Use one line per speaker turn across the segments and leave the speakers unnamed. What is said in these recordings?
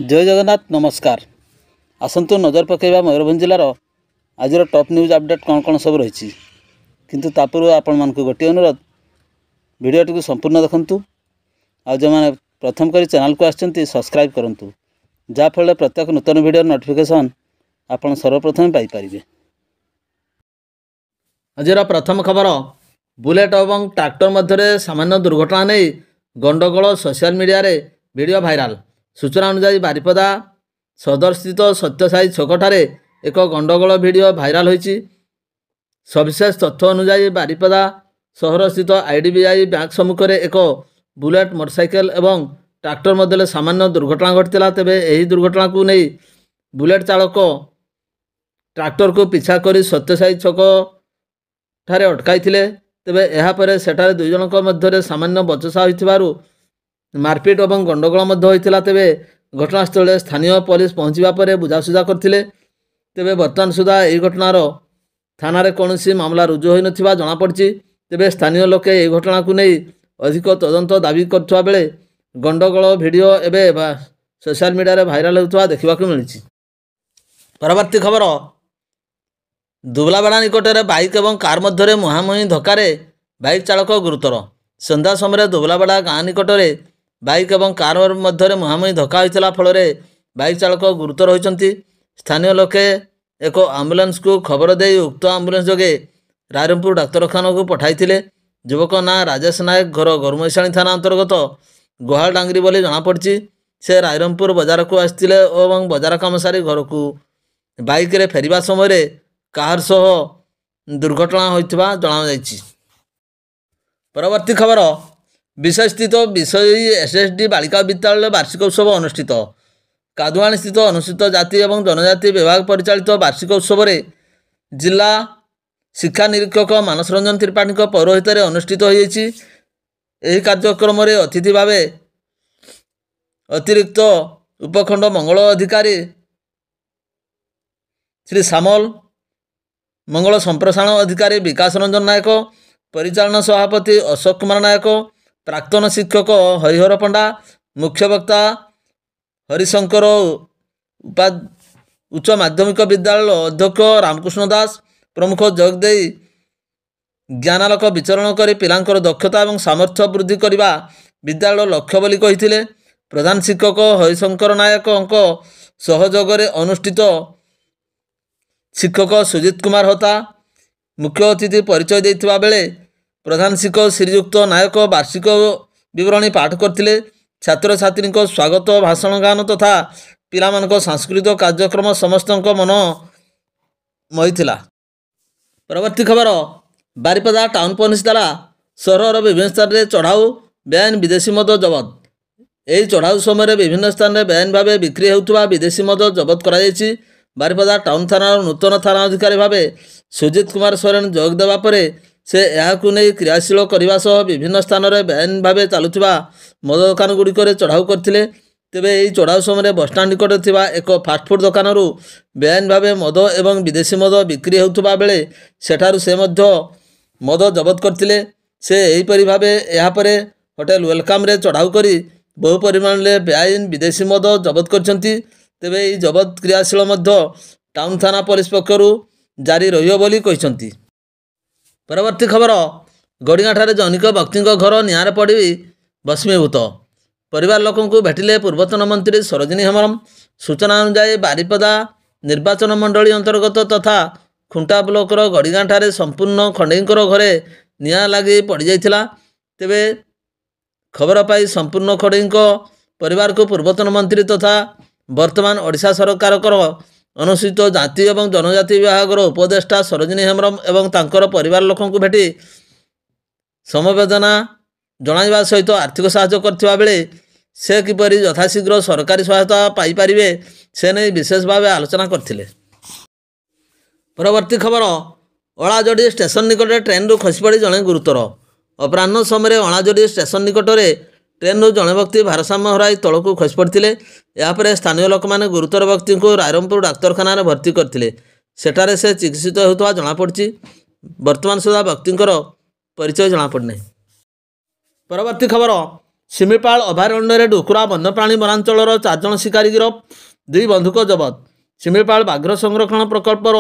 जय जगन्नाथ नमस्कार। आसतु नजर पकेबा मयूरभंज जिलार आज टॉप न्यूज अपडेट कौन कौन सब रही किंतु तापूर्व आपण मानक गोटे अनुरोध वीडियोटी को संपूर्ण देखंतु आ जो मैंने प्रथम करी चैनल को आछंती सब्सक्राइब करंतु जाफल प्रत्येक नूतन वीडियो नोटिफिकेशन आपण सर्वप्रथम पाई परिबे। आजर प्रथम खबर बुलेट और ट्रैक्टर मध्य सामान्य दुर्घटना नहीं गंडगोल सोशल मीडिया रे वीडियो भाइराल। सूचना अनुसार बारिपदा सदर स्थित सत्यसाई छकठारे एक गंडगोल वीडियो भाइराल होईची। सविशेष तथ्य अनुसार बारिपदा सहर स्थित आईडीबीआई बैंक सम्मुख में एक बुलेट मोटरसाइकेल एवं ट्रैक्टर मध्य सामान्य दुर्घटना घटी। तेबे यही दुर्घटना को नहीं बुलेट चालक ट्रैक्टर को पिछा कर सत्यसाई छक ठारे अटकाई थिले। तेबे यह पर सेठारे दुई जनक मध्य सामान्य बचसा होइथिबारु मारपीट और गंडगोल होता। तेबे घटनास्थल स्थानीय पुलिस पहुँचा पर बुझासुझा करथिले। तेबे वर्तमान सुधा यही घटनार थाना कौन मामला रुजु होई नथिबा जणा पड़छि। तेबे स्थानीय लोके यही घटना को नहीं अधिक तदंत दाबी करथुवा बेले गंडगोल वीडियो एबे सोशल मीडिया रे भाइराल होता देखा मिली। परवर्ती खबर दुबलाबेड़ा निकट में बाइक और कार मध्य मुहांमुही धक्कार बाइक चालक गुरुतर। संध्या समय दुबलाबेड़ा गाँ निकट में बाइक और कार मध्य मुहांमुही धक्का होता फल बाइक चालक गुरुतर होती। स्थानीय लोके एक आम्बुलांस को खबर दे उक्त आम्बुलांस जोगे रायरंगपुर डाक्तरखाना को पठाई। युवक ना राजेश नायक घर गरमैशाणी थाना अंतर्गत गुहाल डांगरी बोली जमापड़ी। से रायरंगपुर बजार को आसते और बजार काम सारी घर को बाइक रे फेरिबा समय कार सह दुर्घटना होइथिबा जणा जायछि। परवर्ती खबर विषय स्थित विषयी एसएसडी बालिका विद्यालय वार्षिक उत्सव अनुष्ठित। कादुआणी स्थित अनुसूचित जाति और जनजाति विभाग परिचालित वार्षिक उत्सव रे जिला शिक्षा निरीक्षक मानस रंजन त्रिपाठी पौरोहित अनुष्ठित होइछि। एही कार्यक्रम रे अतिथि भावे अतिरिक्त उपखंड मंगल अधिकारी श्री श्यामल मंगल संप्रसारण अधिकारी विकास रंजन नायक परिचालन सभापति अशोक कुमार नायक प्राक्तन शिक्षक हरिहर पंडा मुख्य वक्ता हरिशंकर उच्च माध्यमिक विद्यालय अध्यक्ष रामकृष्ण दास प्रमुख जोगदे ज्ञानालोक विचरण कर पिलांकर दक्षता और सामर्थ्य वृद्धि करने विद्यालय लक्ष्य बोली कहिथिले। प्रधान शिक्षक हरिशंकर नायक सहयोग अनुष्ठित शिक्षक सुजित कुमार होता मुख्य अतिथि परिचय देथिबा बेले प्रधान शिक्षक श्रीयुक्त नायक वार्षिक विवरणी पाठ करथिले। छात्र छात्री स्वागत भाषण गान तथा पिलामानक सांस्कृतिक कार्यक्रम समस्त मन मोहिथिला। परवर्ती खबर बारिपदा टाउन पुलिस द्वारा सहर विभिन्न स्थान में चढ़ाऊ बेआईन विदेशी मद जबत। यही चढ़ाऊ समय विभिन्न स्थान में बेआईन भाव बिक्री होता विदेशी मद जबत कर बारिपदा टाउन थानार नूतन थाना अधिकारी भावे सुजित कुमार सोरेन जोग देवा परे से यहाकू नहीं क्रियाशील करने सह विभिन्न स्थान में बेआईन भाव चलुवा मद दुकान गुड़िक चढ़ाऊ करते। तेबे यही चढ़ाऊ समय बसस्टाण निकट थिबा एक फास्टफुड दुकान बेआईन भाव मद एवं विदेशी मद बिक्री होता बेले सेठारु से मध्य मद जबत करते। से यहीपरि भाव यापर होटेल वेलकम रे चढ़ाऊ करी बहु परिमाण में बेआईन विदेशी मद जबत करछंती। तेबे यही जबत क्रियाशील मध्य टाउन थाना पुलिस पक्षरु जारी रहियो बोली कहिसंती। परवर्ती खबर गड़ियाठारे जनिक व्यक्ति घर निआरे पड़ी भस्मीभूत। परिवार लोकों को भेटिले पूर्वतन मंत्री सरोजिनी हेम्ब्रम। सूचना अनुसार बारिपदा निर्वाचन मंडली अंतर्गत तथा खुंटा ब्लॉकर गड़ियाठारे संपूर्ण खंडेईकर घरे निआं लगी पड़ जाइथिला। तेबे खबर पाई संपूर्ण खंडेईक परिवार को पूर्वतन मंत्री तथा वर्तमान ओडिशा सरकार अनुसूचित जाति और जनजाति विभाग उपदेष्टा सरोजिनी हेम्ब्रम एवं तांकर परिवार लोकों को भेटी समवेदना जणाइबा सहित आर्थिक सहायता करथिबा बेले से किपरि यथाशीघ्र सरकारी सहायता पाई परिबे से नहीं विशेष भाव आलोचना करथिले। परवर्ती खबर अलाजोड़ी स्टेशन निकट ट्रेन रु खसी पड़ी जड़े गुरुतर। अपराह्न समय अलाजोड़ी स्टेशन निकट में ट्रेन रु जड़े व्यक्ति भारसाम्य हराई तल को खसी पड़ते। यापर स्थानीय लोक मैंने गुरुतर व्यक्ति को रायरंगपुर डाक्तरखाना भर्ती करते। सेठारे से चिकित्सित होता जमापड़ी। वर्तमान सुधा व्यक्ति परिचय जमापड़ी। परवर्ती खबर ଶିମିଳିପାଳ ଅଭୟାରଣ୍ୟରେ ଡୁକୁରା ବନ୍ୟପ୍ରାଣୀ ବନାଞ୍ଚଳର 4 ଜଣ ଶିକାରୀ ଗିରଫ, 2 ବନ୍ଧୁକ ଜବତ। ଶିମିଳିପାଳ ବାଘ୍ର ସଂରକ୍ଷଣ ପ୍ରକଳ୍ପର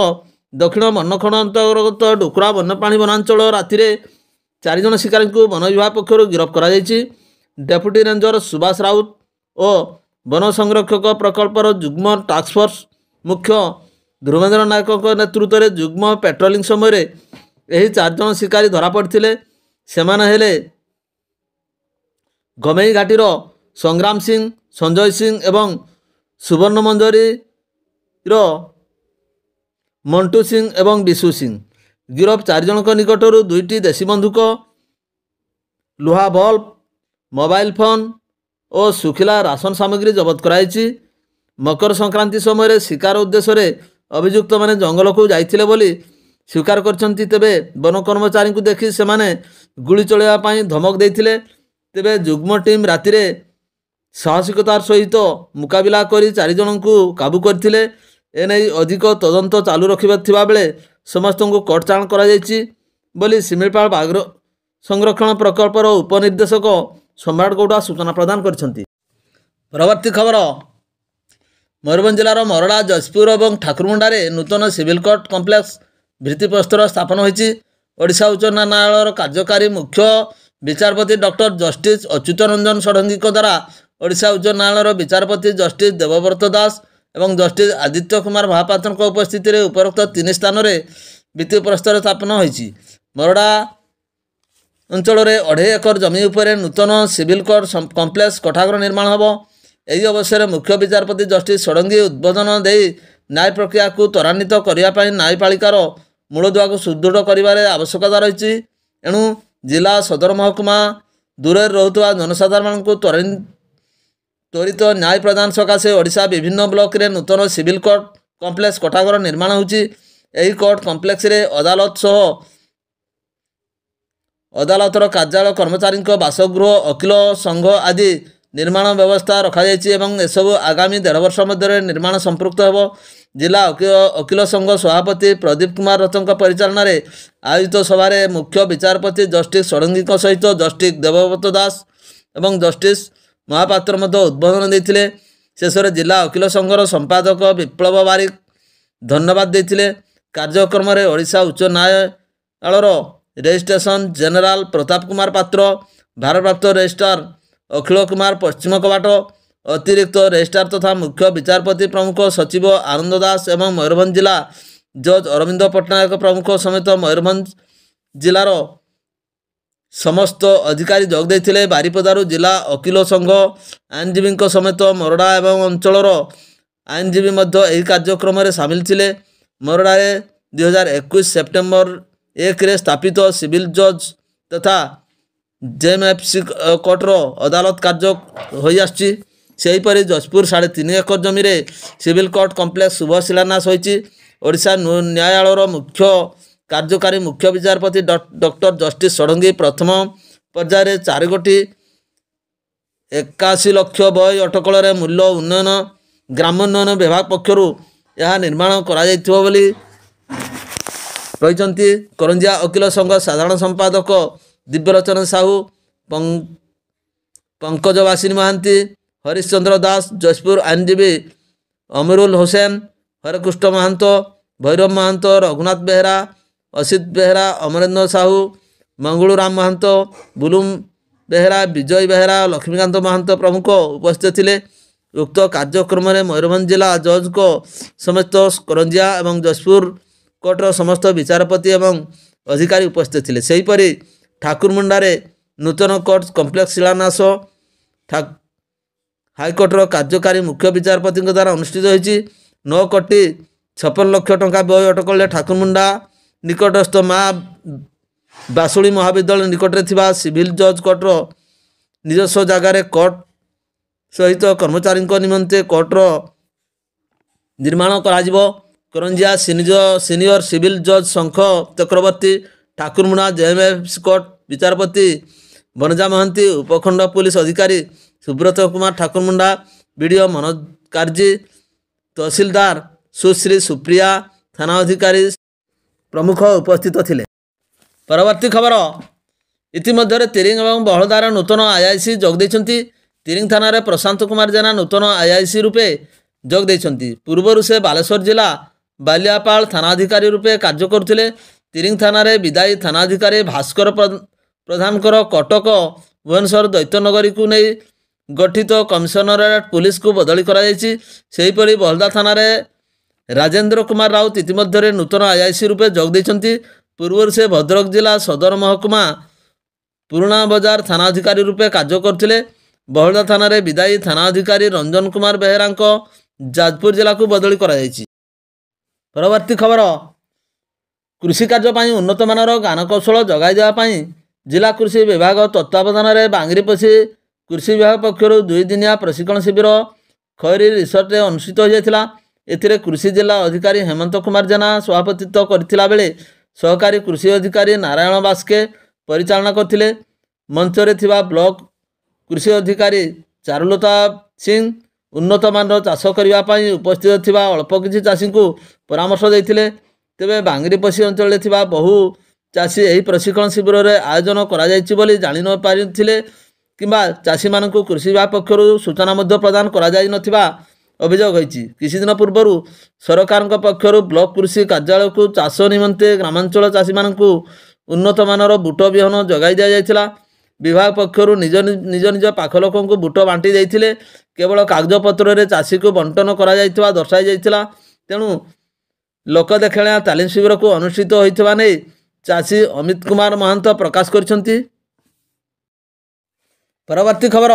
ଦକ୍ଷିଣ ବନଖଣ୍ଡ ଅନ୍ତର୍ଗତ ଡୁକୁରା ବନ୍ୟପ୍ରାଣୀ ବନାଞ୍ଚଳ ରାତିରେ 4 ଜଣ ଶିକାରୀଙ୍କୁ ବନ ବିଭାଗ ପକ୍ଷରୁ ଗିରଫ କରାଯାଇଛି। ଡେପୁଟି ରେଞ୍ଜର ସୁବାସ ରାଉତ ଓ ବନ ସଂରକ୍ଷକ ପ୍ରକଳ୍ପର ଯୁଗ୍ମ ଟାସ୍କଫୋର୍ସ ମୁଖ୍ୟ ଧ୍ରୁବେନ୍ଦ୍ର ନାୟକଙ୍କ ନେତୃତ୍ୱରେ ଯୁଗ୍ମ ପେଟ୍ରୋଲିଂ ସମୟରେ ଏହି 4 ଜଣ ଶିକାରୀ ଧରାପଡ଼ିଥିଲେ। ସେମାନେ ହେଲେ ଗମେଇ ଘାଟିର ସଂଗ୍ରାମ ସିଂ, ସଞ୍ଜୟ ସିଂ ଏବଂ ସୁବର୍ଣ୍ଣ ମଞ୍ଜରୀର ମଣ୍ଟୁ ସିଂ ଏବଂ ବିଶୁ ସିଂ। ଗିରଫ 4 ଜଣଙ୍କ ନିକଟରୁ 2ଟି ଦେଶୀ ବନ୍ଧୁକ, ଲୁହା ବଲ୍ବ, ମୋବାଇଲ ଫୋନ୍ ଓ ଶୁଖିଲା ରାସନ ସାମଗ୍ରୀ ଜବତ କରାଯାଇଛି। ମକର ସଂକ୍ରାନ୍ତି ସମୟରେ ଶିକାର ଉଦ୍ଦେଶ୍ୟରେ ଅଭିଯୁକ୍ତମାନେ ଜଙ୍ଗଲକୁ ଯାଇଥିଲେ ବୋଲି ସ୍ୱୀକାର କରିଛନ୍ତି। ତେବେ ବନ କର୍ମଚାରୀଙ୍କୁ ଦେଖି ସେମାନେ ଗୁଳି ଚଳାଇବା ପାଇଁ ଧମକ ଦେଇଥିଲେ। ତେବେ ଯୁଗ୍ମ ଟିମ୍ ରାତିରେ ସାହସିକତାର ସହିତ ମୁକାବିଲା କରି 4 ଜଣଙ୍କୁ କାବୁ କରିଥିଲେ। ଏନେଇ ଅଧିକ ତଦନ୍ତ ଚାଲୁ ରଖିଥିବା ବେଳେ ସମସ୍ତଙ୍କୁ କୋର୍ଟ ଚାଲାଣ କରାଯାଇଛି ବୋଲି ଶିମିଳିପାଳ ବାଘ ସଂରକ୍ଷଣ ପ୍ରକଳ୍ପର ଉପନିର୍ଦ୍ଦେଶକ ସମ୍ରାଟ ଗୌଡ଼ା ସୂଚନା ପ୍ରଦାନ କରିଛନ୍ତି। ପରବର୍ତ୍ତୀ ଖବର, ମୟୂରଭଞ୍ଜ ଜିଲ୍ଲାର ମରଡ଼ା, ଜଜପୁର ଏବଂ ଠାକୁରମୁଣ୍ଡାରେ ନୂତନ ସିଭିଲ୍ କୋର୍ଟ କମ୍ପ୍ଲେକ୍ସ ଭିତ୍ତିପ୍ରସ୍ତର ସ୍ଥାପନ ହୋଇଛି। ଓଡ଼ିଶା ଉଚ୍ଚ ନ୍ୟାୟାଳୟର କାର୍ଯ୍ୟକାରୀ ମୁଖ୍ୟ ବିଚାରପତି ଡକ୍ଟର ଜଷ୍ଟିସ୍ ଅଚ୍ୟୁତ ରଞ୍ଜନ ଷଡ଼ଙ୍ଗୀଙ୍କ ଦ୍ୱାରା ଓଡ଼ିଶା ଉଚ୍ଚ ନ୍ୟାୟାଳୟର ବିଚାରପତି ଜଷ୍ଟିସ୍ ଦେବବ୍ରତ ଦାସ ଏବଂ ଜଷ୍ଟିସ୍ ଆଦିତ୍ୟ କୁମାର ମହାପାତ୍ରଙ୍କ ଉପସ୍ଥିତିରେ ଉପରୋକ୍ତ 3 ସ୍ଥାନରେ ଭିତ୍ତିପ୍ରସ୍ତର ସ୍ଥାପନ ହୋଇଛି। ମରଡ଼ା ଅଞ୍ଚଳରେ 2.5 ଏକର ଜମି ଉପରେ ନୂତନ ସିଭିଲ୍ କୋର୍ଟ କମ୍ପ୍ଲେକ୍ସ କୋଠାଘର ନିର୍ମାଣ ହେବ। ଏହି ଅବସରରେ ମୁଖ୍ୟ ବିଚାରପତି ଜଷ୍ଟିସ୍ ଷଡ଼ଙ୍ଗୀ ଉଦ୍ବୋଧନ ଦେଇ ନ୍ୟାୟ ପ୍ରକ୍ରିୟାକୁ ତ୍ୱରାନ୍ୱିତ କରିବା ପାଇଁ ନ୍ୟାୟପାଳିକାର ମୂଳଦୁଆକୁ ସୁଦୃଢ଼ କରିବାରେ ଆବଶ୍ୟକତା ରହିଛି। ଏଣୁ ଜିଲ୍ଲା ସଦର ମହକୁମା ଦୂରରେ ରହୁଥିବା ଜନସାଧାରଣଙ୍କୁ ତ୍ୱରିତ ନ୍ୟାୟ ପ୍ରଦାନ ସକାଶେ ଓଡ଼ିଶା ବିଭିନ୍ନ ବ୍ଲକରେ ନୂତନ ସିଭିଲ୍ କୋର୍ଟ କମ୍ପ୍ଲେକ୍ସ କୋଠାଘର ନିର୍ମାଣ ହେଉଛି। ଏହି କୋର୍ଟ କମ୍ପ୍ଲେକ୍ସରେ ଅଦାଲତ ସହ ଅଦାଲତର କାର୍ଯ୍ୟାଳୟ, କର୍ମଚାରୀଙ୍କ ବାସଗୃହ, ଓକିଲ ସଂଘ ଆଦି ନିର୍ମାଣ ବ୍ୟବସ୍ଥା ରଖାଯାଇଛି ଏବଂ ଏସବୁ ଆଗାମୀ 1.5 ବର୍ଷ ମଧ୍ୟରେ ନିର୍ମାଣ ସମ୍ପୃକ୍ତ ହେବ। ଜିଲ୍ଲା ଓକିଲ ସଂଘ ସଭାପତି ପ୍ରଦୀପ କୁମାର ରଥଙ୍କ ପରିଚାଳନାରେ ଆୟୋଜିତ ସଭାରେ ମୁଖ୍ୟ ବିଚାରପତି ଜଷ୍ଟିସ୍ ଷଡ଼ଙ୍ଗୀଙ୍କ ସହିତ ଜଷ୍ଟିସ୍ ଦେବବ୍ରତ ଦାସ ଏବଂ ଜଷ୍ଟିସ୍ ମହାପାତ୍ର ମଧ୍ୟ ଉଦ୍ବୋଧନ ଦେଇଥିଲେ। ଶେଷରେ ଜିଲ୍ଲା ଓକିଲ ସଂଘର ସମ୍ପାଦକ ବିପ୍ଳବ ବାରିକ ଧନ୍ୟବାଦ ଦେଇଥିଲେ। କାର୍ଯ୍ୟକ୍ରମରେ ଓଡ଼ିଶା ଉଚ୍ଚ ନ୍ୟାୟାଳୟର ରେଜିଷ୍ଟ୍ରେସନ ଜେନେରାଲ ପ୍ରତାପ କୁମାର ପାତ୍ର, ଭାରପ୍ରାପ୍ତ ରେଜିଷ୍ଟ୍ରାର ଅଖିଳ କୁମାର ପଶ୍ଚିମ କବାଟ, ଅତିରିକ୍ତ ରେଜିଷ୍ଟ୍ରାର ତଥା ମୁଖ୍ୟ ବିଚାରପତି ପ୍ରମୁଖ, ସଚିବ ଆନନ୍ଦ ଦାସ ଏବଂ ମୟୂରଭଞ୍ଜ ଜିଲ୍ଲା ଜଜ୍ ଅରବିନ୍ଦ ପଟ୍ଟନାୟକ ପ୍ରମୁଖ ସମେତ ମୟୂରଭଞ୍ଜ ଜିଲ୍ଲାର ସମସ୍ତ ଅଧିକାରୀ ଯୋଗ ଦେଇଥିଲେ। ବାରିପଦାରୁ ଜିଲ୍ଲା ଓକିଲ ସଂଘ ଆଇନଜୀବୀଙ୍କ ସମେତ ମରଡ଼ା ଏବଂ ଅଞ୍ଚଳର ଆଇନଜୀବୀ ମଧ୍ୟ ଏହି କାର୍ଯ୍ୟକ୍ରମରେ ସାମିଲ ଥିଲେ। ମରଡ଼ାରେ 2021 ସେପ୍ଟେମ୍ବର 1ରେ ସ୍ଥାପିତ ସିଭିଲ୍ ଜଜ୍ ତଥା ଜେଏମ୍ଏଫ୍ସି କୋର୍ଟର ଅଦାଲତ କାର୍ଯ୍ୟ ହୋଇଆସୁଛି। ସେହିପରି ଯାଜପୁର 3.5 ଏକର ଜମିରେ ସିଭିଲ୍ କୋର୍ଟ କମ୍ପ୍ଲେକ୍ସ ଶୁଭ ଶିଳାନ୍ୟାସ ହୋଇଛି। ଓଡ଼ିଶା ନ୍ୟାୟାଳୟର ମୁଖ୍ୟ କାର୍ଯ୍ୟକାରୀ ମୁଖ୍ୟ ବିଚାରପତି ଡକ୍ଟର ଜଷ୍ଟିସ୍ ଷଡ଼ଙ୍ଗୀ ପ୍ରଥମ ପର୍ଯ୍ୟାୟରେ 4 କୋଟି 81 ଲକ୍ଷ ବ୍ୟୟ ଅଟକଳରେ ମୂଲ୍ୟ ଉନ୍ନୟନ ଗ୍ରାମୋନ୍ନୟନ ବିଭାଗ ପକ୍ଷରୁ ଏହା ନିର୍ମାଣ କରାଯାଇଥିବ ବୋଲି କହିଛନ୍ତି। କରଞ୍ଜିଆ ଓକିଲ ସଂଘ ସାଧାରଣ ସମ୍ପାଦକ ଦିବ୍ୟଲୋଚନ ସାହୁ, ପଙ୍କଜବାସିନୀ ମହାନ୍ତି, ହରିଶ୍ଚନ୍ଦ୍ର ଦାସ, ଯାଜପୁର ଆଇନଜୀବୀ ଅମିରୁଲ ହୋସେନ, ହରେକୃଷ୍ଣ ମହାନ୍ତ, ଭୈରବ ମହାନ୍ତ, ରଘୁନାଥ ବେହେରା, ଅସିତ ବେହେରା, ଅମରେନ୍ଦ୍ର ସାହୁ, ମଙ୍ଗୁଳୁରାମ ମହାନ୍ତ, ବୁଲୁମ ବେହେରା, ବିଜୟ ବେହେରା, ଲକ୍ଷ୍ମୀକାନ୍ତ ମହାନ୍ତ ପ୍ରମୁଖ ଉପସ୍ଥିତ ଥିଲେ। ଉକ୍ତ କାର୍ଯ୍ୟକ୍ରମରେ ମୟୂରଭଞ୍ଜ ଜିଲ୍ଲା ଜଜ୍ଙ୍କ ସମେତ କରଞ୍ଜିଆ ଏବଂ ଯାଜପୁର କୋର୍ଟର ସମସ୍ତ ବିଚାରପତି ଏବଂ ଅଧିକାରୀ ଉପସ୍ଥିତ ଥିଲେ। ସେହିପରି ଠାକୁରମୁଣ୍ଡାରେ ନୂତନ କୋର୍ଟ କମ୍ପ୍ଲେକ୍ସ ଶିଳାନ୍ୟାସ ହାଇକୋର୍ଟର କାର୍ଯ୍ୟକାରୀ ମୁଖ୍ୟ ବିଚାରପତିଙ୍କ ଦ୍ୱାରା ଅନୁଷ୍ଠିତ ହୋଇଛି। 9 କୋଟି 56 ଲକ୍ଷ ଟଙ୍କା ବ୍ୟୟ ଅଟକଳରେ ଠାକୁରମୁଣ୍ଡା ନିକଟସ୍ଥ ମା ବାସୁଳି ମହାବିଦ୍ୟାଳୟ ନିକଟରେ ଥିବା ସିଭିଲ୍ ଜଜ୍ କୋର୍ଟର ନିଜସ୍ୱ ଜାଗାରେ କୋର୍ଟ ସହିତ କର୍ମଚାରୀଙ୍କ ନିମନ୍ତେ କୋର୍ଟର ନିର୍ମାଣ କରାଯିବ। କରଞ୍ଜିଆ ସିନିୟର ସିଭିଲ୍ ଜଜ୍ ଶଙ୍ଖ ଚକ୍ରବର୍ତ୍ତୀ, ଠାକୁରମୁଣ୍ଡା ଜେଏମ୍ଏଫ୍ସି କୋର୍ଟ ବିଚାରପତି ବନଜା ମହାନ୍ତି, ଉପଖଣ୍ଡ ପୁଲିସ ଅଧିକାରୀ ସୁବ୍ରତ କୁମାର ଠାକୁରମୁଣ୍ଡା, ବିଡ଼ିଓ ମନୋଜ କାର୍ଜି, ତହସିଲଦାର ସୁଶ୍ରୀ ସୁପ୍ରିୟା, ଥାନା ଅଧିକାରୀ ପ୍ରମୁଖ ଉପସ୍ଥିତ ଥିଲେ। ପରବର୍ତ୍ତୀ ଖବର, ଇତିମଧ୍ୟରେ ତିରିଙ୍ଗ ଏବଂ ବହଳଦାର ନୂତନ ଆଇଆଇସି ଯୋଗ ଦେଇଛନ୍ତି। ତିରିଙ୍ଗ ଥାନାରେ ପ୍ରଶାନ୍ତ କୁମାର ଜେନା ନୂତନ ଆଇଆଇସି ରୂପେ ଯୋଗ ଦେଇଛନ୍ତି। ପୂର୍ବରୁ ସେ ବାଲେଶ୍ୱର ଜିଲ୍ଲା ବାଲିଆପାଳ ଥାନାଧିକାରୀ ରୂପେ କାର୍ଯ୍ୟ କରୁଥିଲେ। ତିରିଙ୍ଗ ଥାନାରେ ବିଦାୟୀ ଥାନାଧିକାରୀ ଭାସ୍କର ପ୍ରଧାନଙ୍କର କଟକ ଭୁବନେଶ୍ୱର ଦୈତ୍ୟନଗରୀକୁ ନେଇ ଗଠିତ କମିଶନରେଟ୍ ପୁଲିସକୁ ବଦଳି କରାଯାଇଛି। ସେହିପରି ବହଳଦା ଥାନାରେ ରାଜେନ୍ଦ୍ର କୁମାର ରାଉତ ଇତିମଧ୍ୟରେ ନୂତନ ଆଇଆଇସି ରୂପେ ଯୋଗ ଦେଇଛନ୍ତି। ପୂର୍ବରୁ ସେ ଭଦ୍ରକ ଜିଲ୍ଲା ସଦର ମହକୁମା ପୁରୁଣା ବଜାର ଥାନାଧିକାରୀ ରୂପେ କାର୍ଯ୍ୟ କରୁଥିଲେ। ବହଳଦା ଥାନାରେ ବିଦାୟୀ ଥାନାଧିକାରୀ ରଞ୍ଜନ କୁମାର ବେହେରାଙ୍କ ଯାଜପୁର ଜିଲ୍ଲାକୁ ବଦଳି କରାଯାଇଛି। ପରବର୍ତ୍ତୀ ଖବର, କୃଷି କାର୍ଯ୍ୟ ପାଇଁ ଉନ୍ନତମାନର ଜ୍ଞାନକୌଶଳ ଯୋଗାଇ ଦେବା ପାଇଁ ଜିଲ୍ଲା କୃଷି ବିଭାଗ ତତ୍ତ୍ୱାବଧାନରେ ବାଙ୍ଗିରିପୋଷି କୃଷି ବିଭାଗ ପକ୍ଷରୁ 2 ଦିନିଆ ପ୍ରଶିକ୍ଷଣ ଶିବିର ଖଇରୀ ରିସର୍ଟରେ ଅନୁଷ୍ଠିତ ହୋଇଯାଇଥିଲା। ଏଥିରେ କୃଷି ଜିଲ୍ଲା ଅଧିକାରୀ ହେମନ୍ତ କୁମାର ଜେନା ସଭାପତିତ୍ୱ କରିଥିଲା ବେଳେ ସହକାରୀ କୃଷି ଅଧିକାରୀ ନାରାୟଣ ବାସ୍କେ ପରିଚାଳନା କରିଥିଲେ। ମଞ୍ଚରେ ଥିବା ବ୍ଲକ କୃଷି ଅଧିକାରୀ ଚାରୁଲତା ସିଂ ଉନ୍ନତମାନର ଚାଷ କରିବା ପାଇଁ ଉପସ୍ଥିତ ଥିବା ଅଳ୍ପ କିଛି ଚାଷୀଙ୍କୁ ପରାମର୍ଶ ଦେଇଥିଲେ। ତେବେ ବାଙ୍ଗିରିପୋଷି ଅଞ୍ଚଳରେ ଥିବା ବହୁ ଚାଷୀ ଏହି ପ୍ରଶିକ୍ଷଣ ଶିବିରରେ ଆୟୋଜନ କରାଯାଇଛି ବୋଲି ଜାଣି ନ ପାରିଥିଲେ କିମ୍ବା ଚାଷୀମାନଙ୍କୁ କୃଷି ବିଭାଗ ପକ୍ଷରୁ ସୂଚନା ମଧ୍ୟ ପ୍ରଦାନ କରାଯାଇନଥିବା ଅଭିଯୋଗ ହୋଇଛି। କିଛିଦିନ ପୂର୍ବରୁ ସରକାରଙ୍କ ପକ୍ଷରୁ ବ୍ଲକ କୃଷି କାର୍ଯ୍ୟାଳୟକୁ ଚାଷ ନିମନ୍ତେ ଗ୍ରାମାଞ୍ଚଳ ଚାଷୀମାନଙ୍କୁ ଉନ୍ନତମାନର ବୁଟ ବିହନ ଯୋଗାଇ ଦିଆଯାଇଥିଲା। ବିଭାଗ ପକ୍ଷରୁ ନିଜ ନିଜ ପାଖ ଲୋକଙ୍କୁ ବୁଟ ବାଣ୍ଟି ଦେଇଥିଲେ। କେବଳ କାଗଜପତ୍ରରେ ଚାଷୀକୁ ବଣ୍ଟନ କରାଯାଇଥିବା ଦର୍ଶାଯାଇଥିଲା। ତେଣୁ ଲୋକ ଦେଖାଣିଆ ତାଲିମ ଶିବିରକୁ ଅନୁଷ୍ଠିତ ହୋଇଥିବା ନେଇ ଚାଷୀ ଅମିତ କୁମାର ମହାନ୍ତ ପ୍ରକାଶ କରିଛନ୍ତି। ପରବର୍ତ୍ତୀ ଖବର,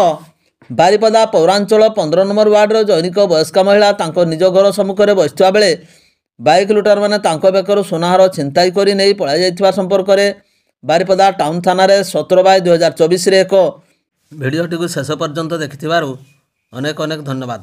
ବାରିପଦା ପୌରାଞ୍ଚଳ 15 ନମ୍ବର ୱାର୍ଡର ଜୈନିକ ବୟସ୍କା ମହିଳା ତାଙ୍କ ନିଜ ଘର ସମ୍ମୁଖରେ ବସିଥିବା ବେଳେ ବାଇକ୍ ଲୁଟରମାନେ ତାଙ୍କ ବେକରୁ ସୁନାହାର ଛିନତାଇ କରି ନେଇ ପଳାଇ ଯାଇଥିବା ସମ୍ପର୍କରେ ବାରିପଦା ଟାଉନ ଥାନାରେ 17/2024ରେ ଏକ ଭିଡ଼ିଓଟିକୁ ଶେଷ ପର୍ଯ୍ୟନ୍ତ ଦେଖିଥିବାରୁ ଅନେକ ଧନ୍ୟବାଦ।